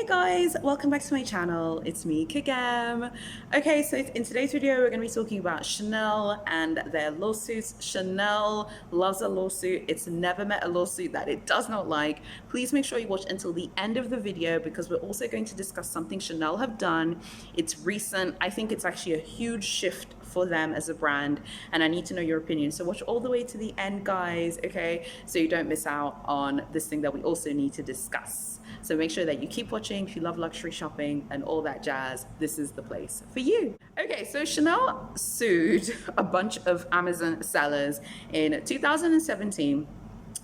Guys, welcome back to my channel. It's me, Kagam. Okay, so in today's video, we're going to be talking about Chanel and their lawsuits. Chanel loves a lawsuit. It's never met a lawsuit that it does not like. Please make sure you watch until the end of the video because we're also going to discuss something Chanel have done. It's recent. I think it's actually a huge shift for them as a brand, and I need to know your opinion. So watch all the way to the end, guys, okay? So you don't miss out on this thing that we also need to discuss. So make sure that you keep watching. If you love luxury shopping and all that jazz, this is the place for you. Okay, so Chanel sued a bunch of Amazon sellers in 2017.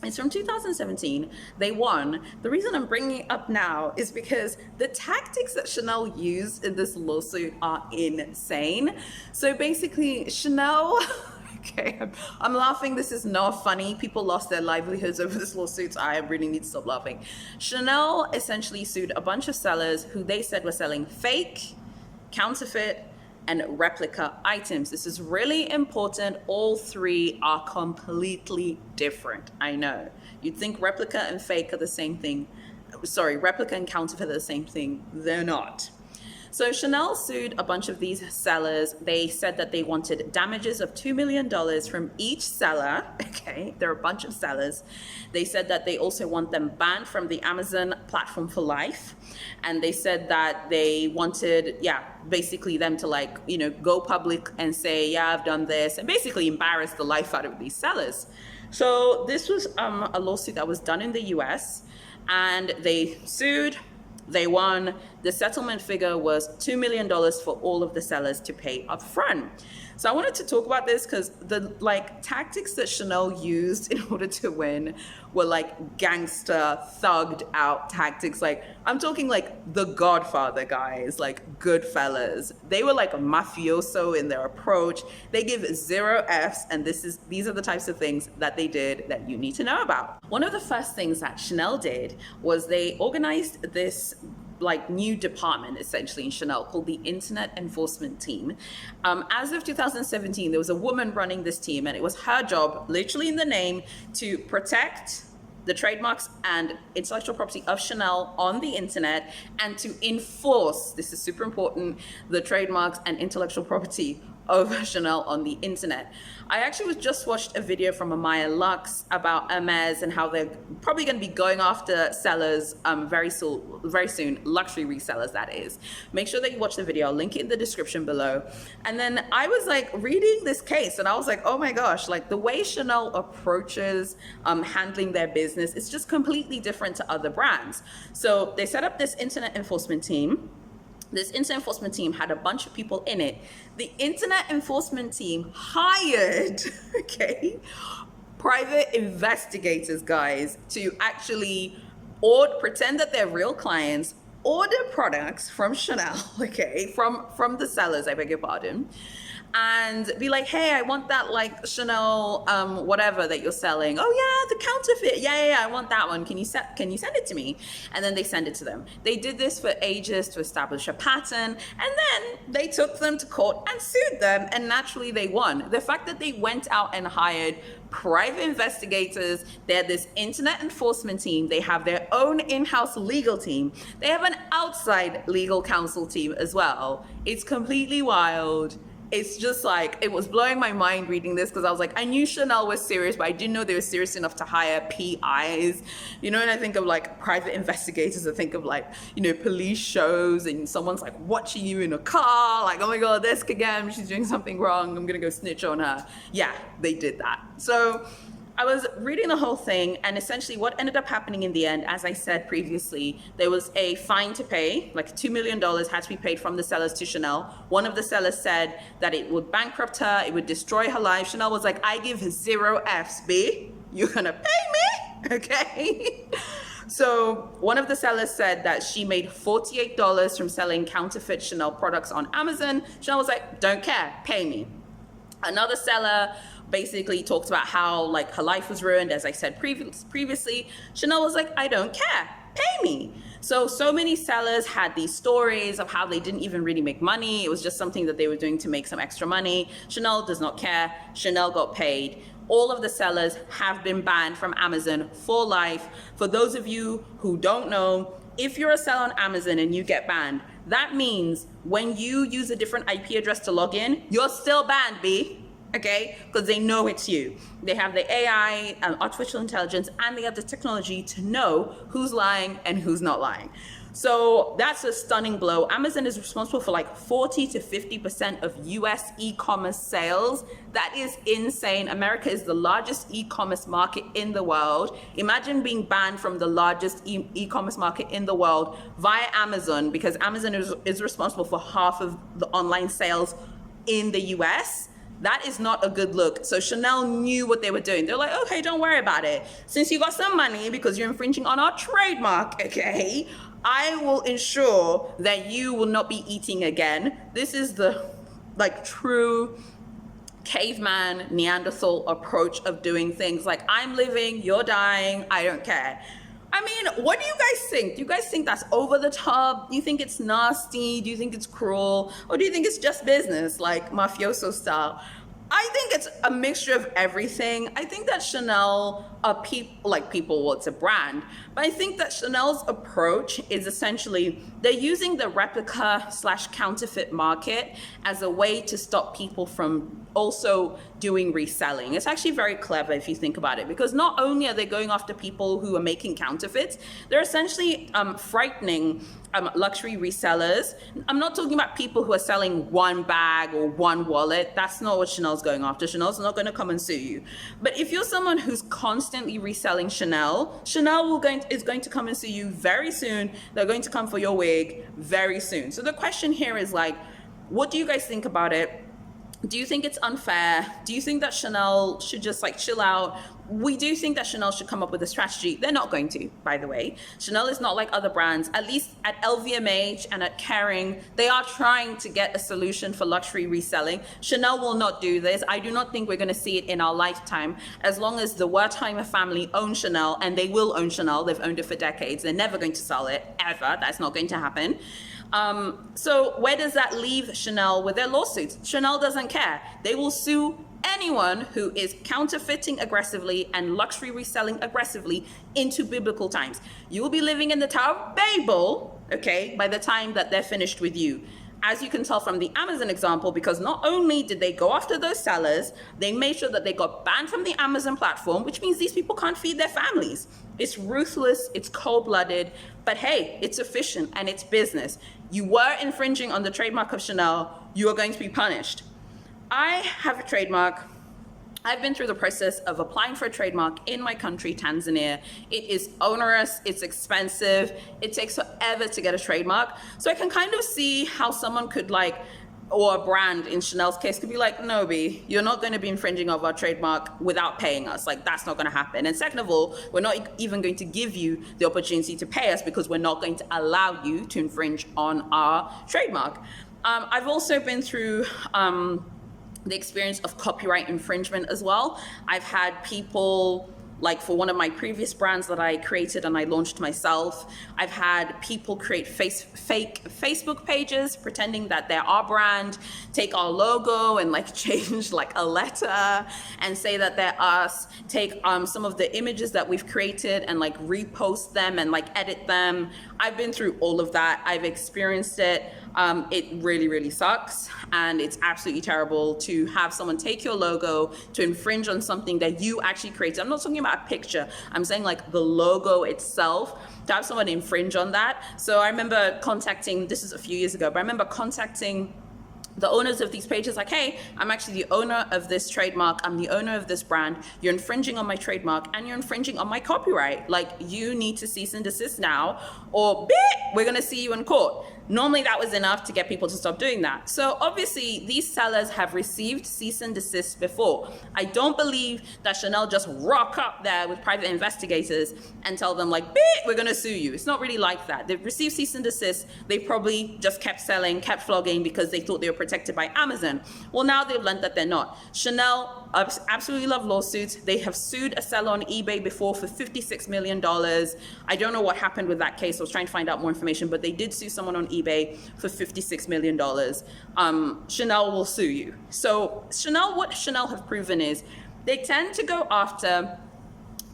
It's from 2017. They won. The reason I'm bringing it up now is because the tactics that Chanel used in this lawsuit are insane. So basically, Chanel, okay, I'm laughing. This is not funny. People lost their livelihoods over this lawsuit. So I really need to stop laughing. Chanel essentially sued a bunch of sellers who they said were selling fake, counterfeit, and replica items. This is really important. All three are completely different. I know. You'd think replica and fake are the same thing. Sorry, replica and counterfeit are the same thing. They're not. So Chanel sued a bunch of these sellers. They said that they wanted damages of $2 million from each seller. Okay, there are a bunch of sellers. They said that they also want them banned from the Amazon platform for life. And they said that they wanted, basically them to go public and say, yeah, I've done this, and basically embarrass the life out of these sellers. So this was a lawsuit that was done in the US, and they sued. They won. The settlement figure was $2 million for all of the sellers to pay up front. So I wanted to talk about this because the tactics that Chanel used in order to win were gangster, thugged out tactics. I'm talking The Godfather guys, Goodfellas. They were a mafioso in their approach. They give 0 Fs, and these are the types of things that they did that you need to know about. One of the first things that Chanel did was they organized this new department essentially in Chanel called the Internet Enforcement Team. As of 2017, there was a woman running this team, and it was her job, literally in the name, to protect the trademarks and intellectual property of Chanel on the internet and to enforce, this is super important, the trademarks and intellectual property of Chanel on the internet. I actually just watched a video from Amaya Luxe about Hermes and how they're probably going to be going after sellers very soon, luxury resellers that is. Make sure that you watch the video. I'll link it in the description below. And then I was reading this case and I was oh my gosh, the way Chanel approaches handling their business is just completely different to other brands. So they set up this internet enforcement team. This internet enforcement team had a bunch of people in it. The internet enforcement team hired, private investigators, guys, to actually pretend that they're real clients, order products from Chanel, from the sellers, I beg your pardon, and be hey, I want that Chanel whatever that you're selling. Oh yeah, the counterfeit. Yeah, I want that one. Can you send it to me? And then they send it to them. They did this for ages to establish a pattern, and then they took them to court and sued them, and naturally they won. The fact that they went out and hired private investigators, they had this internet enforcement team, they have their own in-house legal team, they have an outside legal counsel team as well. It's completely wild. It's just it was blowing my mind reading this because I was I knew Chanel was serious, but I didn't know they were serious enough to hire PIs. And I think of private investigators, I think of police shows and someone's watching you in a car, oh my God, there's Kagam, she's doing something wrong, I'm gonna go snitch on her. Yeah, they did that. So I was reading the whole thing, and essentially what ended up happening in the end, as I said previously, there was a fine to pay, $2 million had to be paid from the sellers to Chanel. One of the sellers said that it would bankrupt her, it would destroy her life. Chanel was I give 0 Fs, B. You're gonna pay me, okay? So one of the sellers said that she made $48 from selling counterfeit Chanel products on Amazon. Chanel was don't care, pay me. Another seller basically talked about how her life was ruined, as I said previously. Chanel was I don't care, pay me. So many sellers had these stories of how they didn't even really make money. It was just something that they were doing to make some extra money. Chanel does not care. Chanel got paid. All of the sellers have been banned from Amazon for life. For those of you who don't know, if you're a seller on Amazon and you get banned, that means when you use a different IP address to log in, you're still banned, B. Okay, because they know it's you. They have the AI, artificial intelligence, and they have the technology to know who's lying and who's not lying. So that's a stunning blow. Amazon is responsible for like 40 to 50% of US e-commerce sales. That is insane. America is the largest e-commerce market in the world. Imagine being banned from the largest e-commerce market in the world via Amazon, because Amazon is responsible for half of the online sales in the US. That is not a good look. So Chanel knew what they were doing. They're like, okay, don't worry about it. Since you got some money because you're infringing on our trademark, okay, I will ensure that you will not be eating again. This is the like true caveman Neanderthal approach of doing things. Like, I'm living, you're dying, I don't care. I mean, what do you guys think? Do you guys think that's over the top? Do you think it's nasty? Do you think it's cruel? Or do you think it's just business, like mafioso style? I think it's a mixture of everything. I think that Chanel, well, it's a brand, but I think that Chanel's approach is essentially, they're using the replica / counterfeit market as a way to stop people from also doing reselling. It's actually very clever if you think about it, because not only are they going after people who are making counterfeits, they're essentially frightening luxury resellers. I'm not talking about people who are selling one bag or one wallet. That's not what Chanel's going after. Chanel's not going to come and sue you. But if you're someone who's constantly reselling Chanel is going to come and sue you very soon. They're going to come for your wig very soon. So the question here is like, what do you guys think about it? Do you think it's unfair? Do you think that Chanel should just like chill out? We do think that Chanel should come up with a strategy. They're not going to, by the way. Chanel is not like other brands. At least at LVMH and at Kering, they are trying to get a solution for luxury reselling. Chanel will not do this. I do not think we're going to see it in our lifetime. As long as the Wertheimer family own Chanel, and they will own Chanel, they've owned it for decades. They're never going to sell it, ever. That's not going to happen. So where does that leave Chanel with their lawsuits? Chanel doesn't care. They will sue anyone who is counterfeiting aggressively and luxury reselling aggressively into biblical times. You will be living in the Tower of Babel, okay, by the time that they're finished with you. As you can tell from the Amazon example, because not only did they go after those sellers, they made sure that they got banned from the Amazon platform, which means these people can't feed their families. It's ruthless, it's cold-blooded, but hey, it's efficient and it's business. You were infringing on the trademark of Chanel, you are going to be punished. I have a trademark. I've been through the process of applying for a trademark in my country, Tanzania. It is onerous, it's expensive, it takes forever to get a trademark. So I can kind of see how someone could or a brand in Chanel's case could be like, no, B, you're not going to be infringing of our trademark without paying us. Like, that's not going to happen. And second of all, we're not even going to give you the opportunity to pay us because we're not going to allow you to infringe on our trademark. I've also been through the experience of copyright infringement as well. I've had people, like for one of my previous brands that I created and I launched myself, I've had people create fake Facebook pages pretending that they're our brand, take our logo and like change like a letter and say that they're us, take some of the images that we've created and like repost them and like edit them. I've been through all of that. I've experienced it. It really, really sucks. And it's absolutely terrible to have someone take your logo to infringe on something that you actually created. I'm not talking about a picture. I'm saying like the logo itself, to have someone infringe on that. So I remember contacting, this is a few years ago, but I remember contacting the owners of these pages like, hey, I'm actually the owner of this trademark. I'm the owner of this brand. You're infringing on my trademark and you're infringing on my copyright. Like, you need to cease and desist now, or we're going to see you in court. Normally that was enough to get people to stop doing that. So obviously these sellers have received cease and desist before. I don't believe that Chanel just rock up there with private investigators and tell them like, we're gonna sue you. It's not really like that. They've received cease and desist. They probably just kept selling, kept flogging because they thought they were protected by Amazon. Well, now they've learned that they're not. Chanel absolutely love lawsuits. They have sued a seller on eBay before for $56 million. I don't know what happened with that case. I was trying to find out more information, but they did sue someone on eBay for $56 million. Chanel will sue you. So what Chanel have proven is they tend to go after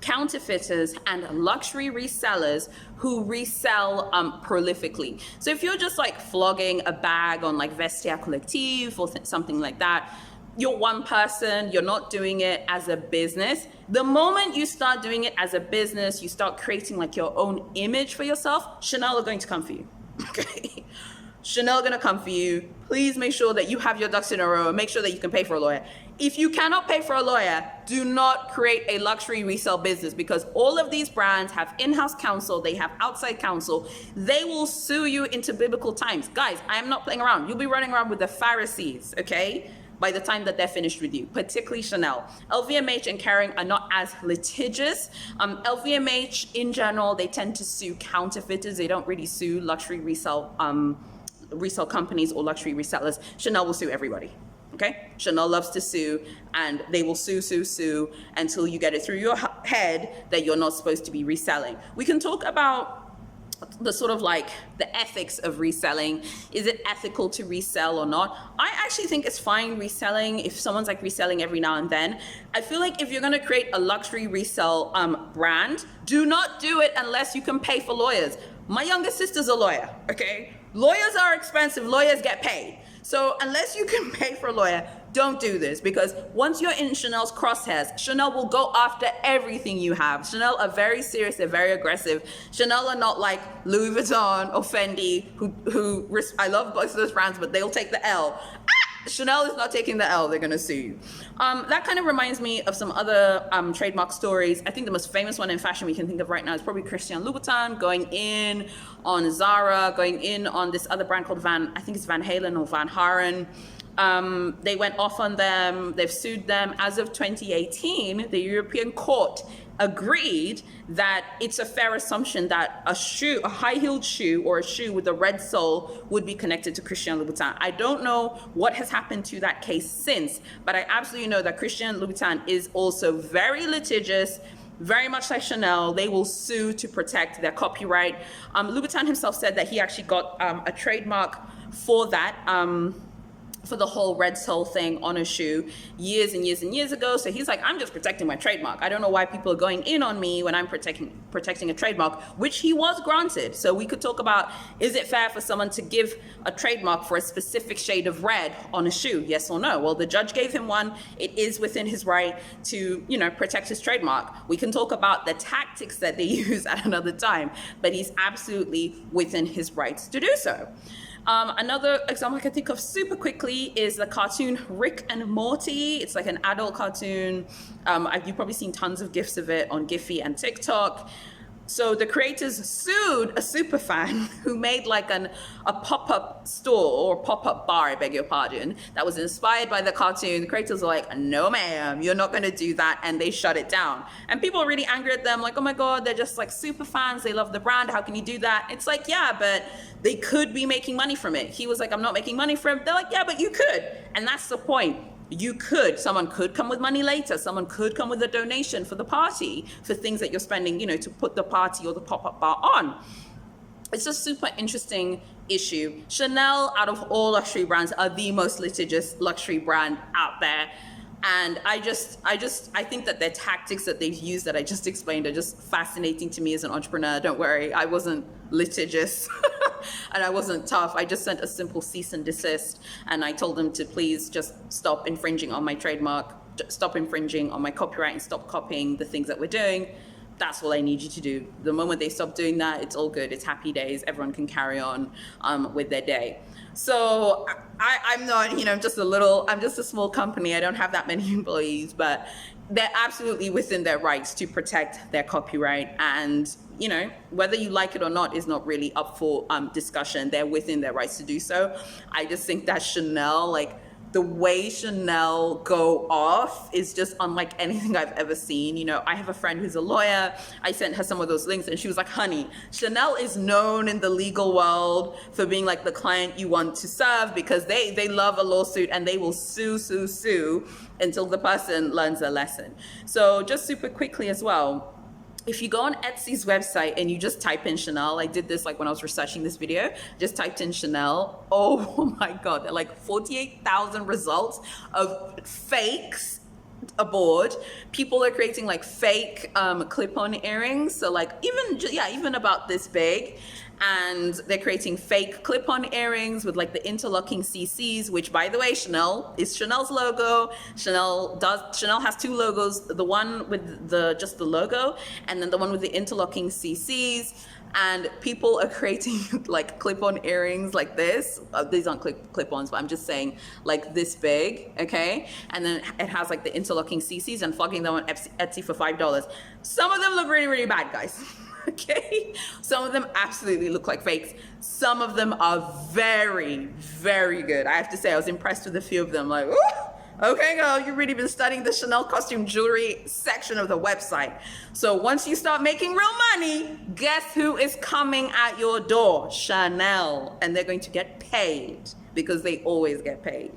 counterfeiters and luxury resellers who resell prolifically. So if you're just like flogging a bag on like Vestiaire Collective or something like that, you're one person, you're not doing it as a business. The moment you start doing it as a business, you start creating like your own image for yourself, Chanel are going to come for you, okay? Chanel gonna come for you. Please make sure that you have your ducks in a row and make sure that you can pay for a lawyer. If you cannot pay for a lawyer, do not create a luxury resale business, because all of these brands have in-house counsel, they have outside counsel. They will sue you into biblical times. Guys, I am not playing around. You'll be running around with the Pharisees, okay? By the time that they're finished with you, particularly Chanel. LVMH and Kering are not as litigious. LVMH in general, they tend to sue counterfeiters. They don't really sue luxury resale companies or luxury resellers. Chanel will sue everybody, okay? Chanel loves to sue, and they will sue until you get it through your head that you're not supposed to be reselling. We can talk about the sort of like the ethics of reselling. Is it ethical to resell or not? I actually think it's fine reselling if someone's like reselling every now and then. I feel like if you're gonna create a luxury resale brand, do not do it unless you can pay for lawyers. My younger sister's a lawyer, okay? Lawyers are expensive, lawyers get paid. So unless you can pay for a lawyer, don't do this, because once you're in Chanel's crosshairs, Chanel will go after everything you have. Chanel are very serious, they're very aggressive. Chanel are not like Louis Vuitton or Fendi, who I love both of those brands, but they'll take the L. Chanel is not taking the L, they're gonna sue you. That kind of reminds me of some other trademark stories. I think the most famous one in fashion we can think of right now is probably Christian Louboutin going in on Zara, going in on this other brand called I think it's Van Halen or Van Haren. They went off on them, they've sued them. As of 2018, the European court agreed that it's a fair assumption that a high-heeled shoe or a shoe with a red sole would be connected to Christian Louboutin. I don't know what has happened to that case since, but I absolutely know that Christian Louboutin is also very litigious, very much like Chanel. They will sue to protect their copyright. Louboutin himself said that he actually got a trademark for that, for the whole red sole thing on a shoe years and years ago. So he's like, I'm just protecting my trademark. I don't know why people are going in on me when I'm protecting a trademark, which he was granted. So we could talk about, is it fair for someone to give a trademark for a specific shade of red on a shoe? Yes or no? Well, the judge gave him one. It is within his right to, protect his trademark. We can talk about the tactics that they use at another time, but he's absolutely within his rights to do so. Another example I can think of super quickly is the cartoon Rick and Morty. It's like an adult cartoon. You've probably seen tons of GIFs of it on Giphy and TikTok. So the creators sued a super fan who made like a pop-up store or pop-up bar, I beg your pardon, that was inspired by the cartoon. The creators are like, no ma'am, you're not gonna do that, and they shut it down. And people are really angry at them, like, oh my God, they're just like super fans, they love the brand, how can you do that? It's like, yeah, but they could be making money from it. He was like, I'm not making money from it. They're like, yeah, but you could. And that's the point. You could. Someone could come with money later. Someone could come with a donation for the party, for things that you're spending, to put the party or the pop-up bar on. It's a super interesting issue. Chanel, out of all luxury brands, are the most litigious luxury brand out there. And I think that their tactics that they've used that I just explained are just fascinating to me as an entrepreneur. Don't worry, I wasn't litigious and I wasn't tough. I just sent a simple cease and desist, and I told them to please just stop infringing on my trademark, stop infringing on my copyright, and stop copying the things that we're doing. That's all I need you to do. The moment they stop doing that, it's all good. It's happy days. Everyone can carry on with their day. So I'm not, I'm just a small company. I don't have that many employees, but they're absolutely within their rights to protect their copyright. And, whether you like it or not is not really up for discussion. They're within their rights to do so. I just think that Chanel, the way Chanel go off is just unlike anything I've ever seen. I have a friend who's a lawyer. I sent her some of those links and she was like, honey, Chanel is known in the legal world for being like the client you want to serve, because they love a lawsuit and they will sue until the person learns a lesson. So just super quickly as well, if you go on Etsy's website and you just type in Chanel, I did this when I was researching this video, just typed in Chanel. Oh my God, there are 48,000 results of fakes, aboard. People are creating like fake clip-on earrings. So like even about this big. And they're creating fake clip-on earrings with like the interlocking CCs, which by the way, Chanel is Chanel's logo. Chanel has two logos, the one with just the logo, and then the one with the interlocking CCs. And people are creating like clip-on earrings like this. These aren't clip-ons, but I'm just saying like this big, okay? And then it has like the interlocking CCs and flogging them on Etsy for $5. Some of them look really, really bad, guys. Okay, some of them absolutely look like fakes. Some of them are very, very good. I have to say, I was impressed with a few of them. Like, ooh, okay, girl, you've really been studying the Chanel costume jewelry section of the website. So once you start making real money, guess who is coming at your door? Chanel, and they're going to get paid because they always get paid.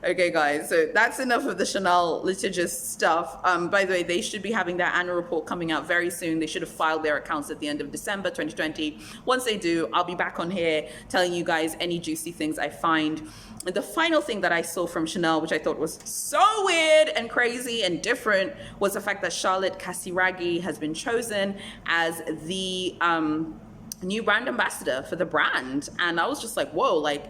Okay, guys, so that's enough of the Chanel litigious stuff. By the way, they should be having their annual report coming out very soon. They should have filed their accounts at the end of December 2020. Once they do, I'll be back on here telling you guys any juicy things I find. And the final thing that I saw from Chanel, which I thought was so weird and crazy and different, was the fact that Charlotte Casiraghi has been chosen as the new brand ambassador for the brand. And I was just like, whoa, like,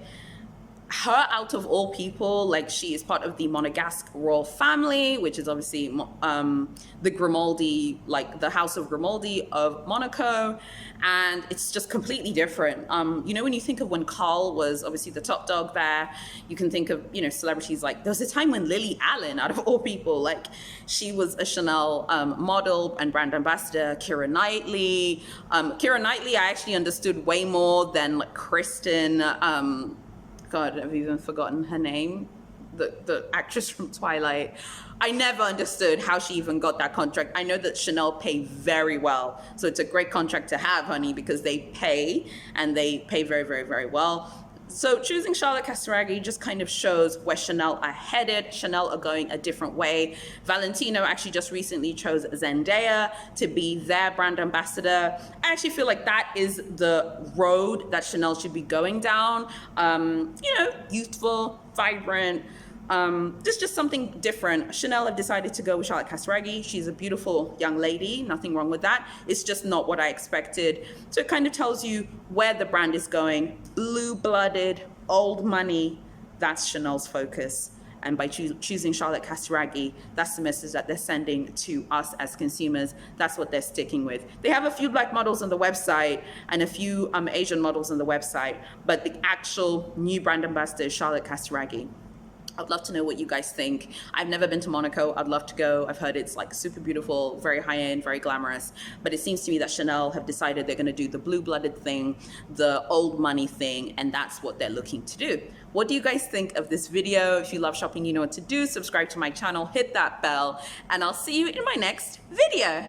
her out of all people, like she is part of the Monegasque royal family, which is obviously the Grimaldi, like the House of Grimaldi of Monaco, and it's just completely different. You know, when you think of when Carl was obviously the top dog there, you can think of, you know, celebrities like, there was a time when Lily Allen, out of all people, like she was a Chanel model and brand ambassador. Keira Knightley, I actually understood way more than like Kristen, God, I've even forgotten her name, the actress from Twilight. I never understood how she even got that contract. I know that Chanel pay very well. So it's a great contract to have, honey, because they pay, and they pay very, very, very well. So choosing Charlotte Casiraghi just kind of shows where Chanel are headed. Chanel are going a different way. Valentino actually just recently chose Zendaya to be their brand ambassador. I actually feel like that is the road that Chanel should be going down. You know, youthful, vibrant, just something different. Chanel have decided to go with Charlotte Casiraghi. She's a beautiful young lady, nothing wrong with that. It's just not what I expected. So it kind of tells you where the brand is going. Blue-blooded, old money, that's Chanel's focus. And by choosing Charlotte Casiraghi, that's the message that they're sending to us as consumers. That's what they're sticking with. They have a few black models on the website and a few Asian models on the website, but the actual new brand ambassador is Charlotte Casiraghi. I'd love to know what you guys think. I've never been to Monaco. I'd love to go. I've heard it's like super beautiful, very high-end, very glamorous. But it seems to me that Chanel have decided they're going to do the blue-blooded thing, the old money thing, and that's what they're looking to do. What do you guys think of this video? If you love shopping, you know what to do. Subscribe to my channel, hit that bell, and I'll see you in my next video.